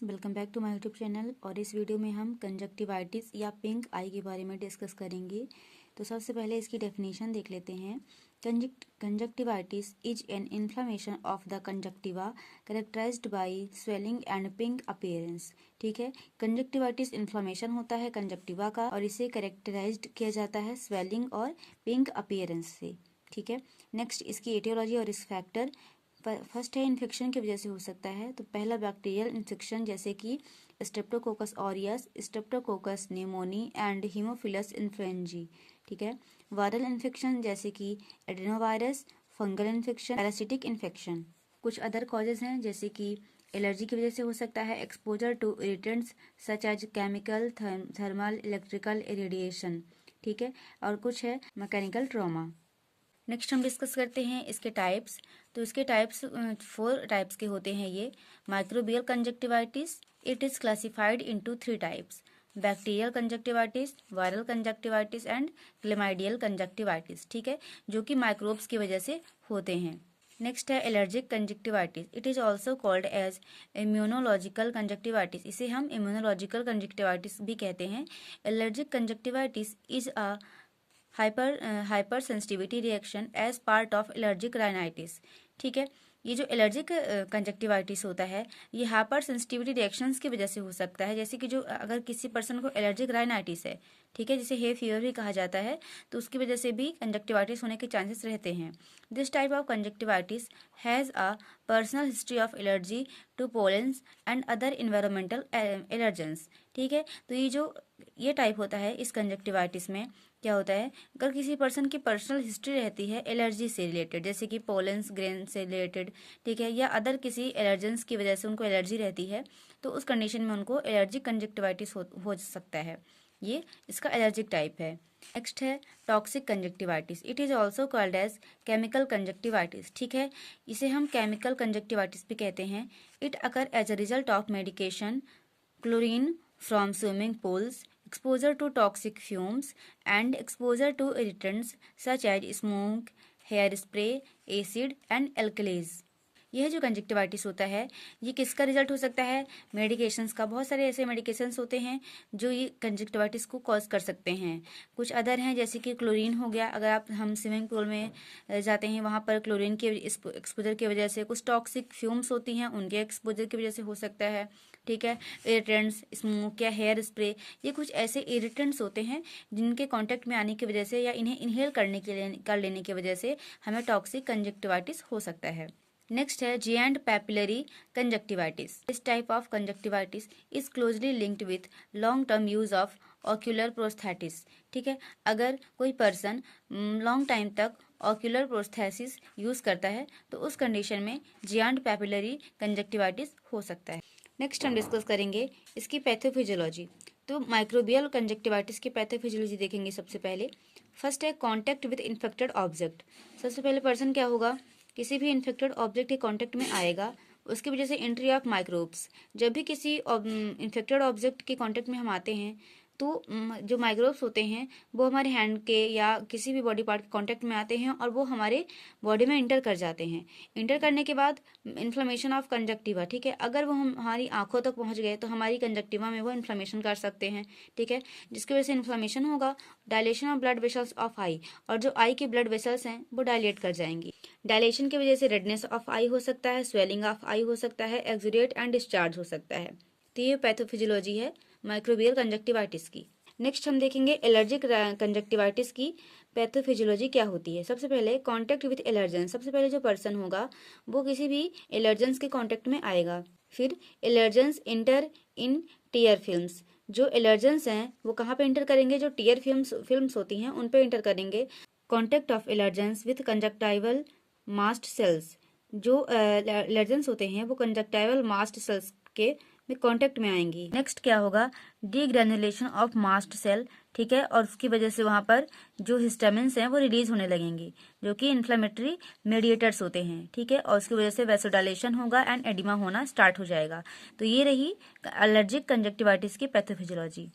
Welcome back to my YouTube channel. और इस video में हम कंजक्टिवाइटिस या पिंक आई के बारे में डिस्कस करेंगे। तो सबसे पहले इसकी डेफिनेशन देख लेते हैं। Conjunctivitis is an inflammation of the conjunctiva characterized by swelling and pink appearance. ठीक है, कंजक्टिवाइटिस इन्फ्लामेशन होता है कंजक्टिवा का और इसे कैरेक्टराइज्ड किया जाता है स्वेलिंग और पिंक अपीयरेंस से। ठीक है, नेक्स्ट इसकी एटियोलॉजी और रिस्क फैक्टर। फर्स्ट है इन्फेक्शन की वजह से हो सकता है। तो पहला बैक्टीरियल इन्फेक्शन जैसे कि Streptococcus aureus, Streptococcus pneumoniae and Haemophilus influenzae. ठीक है, वायरल इन्फेक्शन जैसे कि adenovirus, fungal infection, parasitic infection. कुछ अदर कॉजेज हैं जैसे कि एलर्जी की वजह से हो सकता है exposure to irritants such as chemical, thermal, electrical radiation. ठीक है, और कुछ है मैकेनिकल ट्रॉमा। नेक्स्ट हम डिस्कस करते हैं इसके टाइप्स। तो इसके टाइप्स 4 टाइप्स के होते हैं ये। Microbial conjunctivitis, it is classified into 3 types: bacterial conjunctivitis, viral conjunctivitis and chlamydial conjunctivitis. ठीक है, जो कि माइक्रोब्स की वजह से होते हैं। नेक्स्ट है allergic conjunctivitis, it is also called as immunological conjunctivitis. इसे हम इम्यूनोलॉजिकल कंजक्टिवाइटिस भी कहते हैं। Allergic conjunctivitis is a hyper sensitivity reaction as part of allergic rhinitis. ठीक है, ये जो एलर्जिक कंजक्टिवाइटिस होता है ये हाइपर सेंसिटिविटी रिएक्शंस की वजह से हो सकता है। जैसे कि जो अगर किसी पर्सन को एलर्जिक राइनाइटिस है, ठीक है, जिसे हे फीवर भी कहा जाता है, तो उसकी वजह से भी कंजक्टिवाइटिस होने के चांसेस रहते हैं। This type of conjunctivitis has a personal history of allergy to pollens and other environmental allergens. ठीक है, तो ये टाइप होता है इस कंजक्टिवाइटिस में क्या होता है, अगर किसी पर्सन की पर्सनल हिस्ट्री रहती है एलर्जी से रिलेटेड, जैसे कि पोलेंस ग्रेन से रिलेटेड, ठीक है, या अदर किसी एलर्जेंस की वजह से उनको एलर्जी रहती है, तो उस कंडीशन में उनको एलर्जिक कंजक्टिवाइटिस हो सकता है। ये इसका एलर्जिक टाइप है। नेक्स्ट है toxic conjunctivitis, it is also called as chemical conjunctivitis. ठीक है, इसे हम केमिकल कंजक्टिवाइटिस भी कहते हैं। It occur as a result of medication, chlorine from swimming pools, exposure to toxic fumes, and exposure to irritants such as smoke, hairspray, acid, and alkalis. यह जो conjunctivitis होता है ये किसका रिजल्ट हो सकता है? मेडिकेशंस का। बहुत सारे ऐसे मेडिकेशंस होते हैं जो ये कंजक्टिवाइटिस को कॉज कर सकते हैं। कुछ अदर हैं जैसे कि क्लोरीन हो गया, अगर हम स्विमिंग पूल में जाते हैं वहाँ पर क्लोरीन के एक्सपोजर की वजह से। कुछ टॉक्सिक फ्यूम्स होती हैं उनके एक्सपोजर की वजह से हो सकता है। ठीक है, इरिटेंट्स, स्मोक या हेयर स्प्रे, ये कुछ ऐसे इरिटेंट्स होते हैं जिनके कांटेक्ट में आने की वजह से या इन्हें इनहेल कर लेने की वजह से हमें टॉक्सिक कंजक्टिवाइटिस हो सकता है। नेक्स्ट है giant papillary conjunctivitis. This type of conjunctivitis is closely linked with long term use of ocular prosthesis. ठीक है, अगर कोई पर्सन लॉन्ग टाइम तक ऑक्यूलर प्रोस्थेसिस यूज करता है तो उस कंडीशन में जिएंट पैपिलरी कंजक्टिवाइटिस हो सकता है। नेक्स्ट हम डिस्कस करेंगे इसकी पैथोफिजियोलॉजी। तो माइक्रोबियल कंजक्टिवाइटिस की पैथोफिजियोलॉजी देखेंगे सबसे पहले। फर्स्ट है कांटेक्ट विद इन्फेक्टेड ऑब्जेक्ट। सबसे पहले पर्सन क्या होगा, किसी भी इन्फेक्टेड ऑब्जेक्ट के कांटेक्ट में आएगा, उसकी वजह से एंट्री ऑफ माइक्रोब्स। जब भी किसी इन्फेक्टेड ऑब्जेक्ट के कांटेक्ट में हम आते हैं तो जो माइक्रोब्स होते हैं वो हमारे हैंड के या किसी भी बॉडी पार्ट के कांटेक्ट में आते हैं और वो हमारे बॉडी में इंटर कर जाते हैं। इंटर करने के बाद इन्फ्लेमेशन ऑफ कंजक्टिवा, ठीक है, अगर वो हमारी आंखों तक पहुंच गए तो हमारी कंजक्टिवा में वो इन्फ्लेमेशन कर सकते हैं। ठीक है, जिसकी वजह से इन्फ्लेमेशन होगा, dilation of blood vessels of eye, और जो आई की ब्लड वेसल्स हैं वो डायलेट कर जाएंगी। डायलेशन की वजह से रेडनेस ऑफ आई हो सकता है, स्वेलिंग ऑफ आई हो सकता है, एक्सुडेट एंड डिस्चार्ज हो सकता है। तो ये पैथोफिजियोलॉजी है माइक्रोबियल कंजक्टिवाइटिस की। नेक्स्ट हम देखेंगे एलर्जिक कंजक्टिवाइटिस की पैथोफिजियोलॉजी क्या होती है। सबसे पहले कांटेक्ट विद एलर्जन। सबसे पहले जो पर्सन होगा वो किसी भी एलर्जेंस के कांटेक्ट में आएगा। फिर allergens enter in tear films. जो एलर्जेंस हैं वो कहाँ पे इंटर करेंगे, जो टीयर फिल्म्स होती हैं उन पे इंटर करेंगे। Contact of allergens with conjunctival mast cells. जो एलर्जेंस होते हैं वो कंजक्टाइवल मास्ट सेल्स के में कांटेक्ट में आएंगी। नेक्स्ट क्या होगा, डीग्रेनुलेशन ऑफ मास्ट सेल। ठीक है, और उसकी वजह से वहां पर जो हिस्टामिन्स हैं वो रिलीज होने लगेंगी जो कि इन्फ्लेमेटरी मेडिएटर्स होते हैं। ठीक है, और उसकी वजह से वैसोडाइलेशन होगा एंड एडिमा होना स्टार्ट हो जाएगा। तो ये रही एलर्जिक कंजक्टिवाइटिस की पैथोफिजियोलॉजी।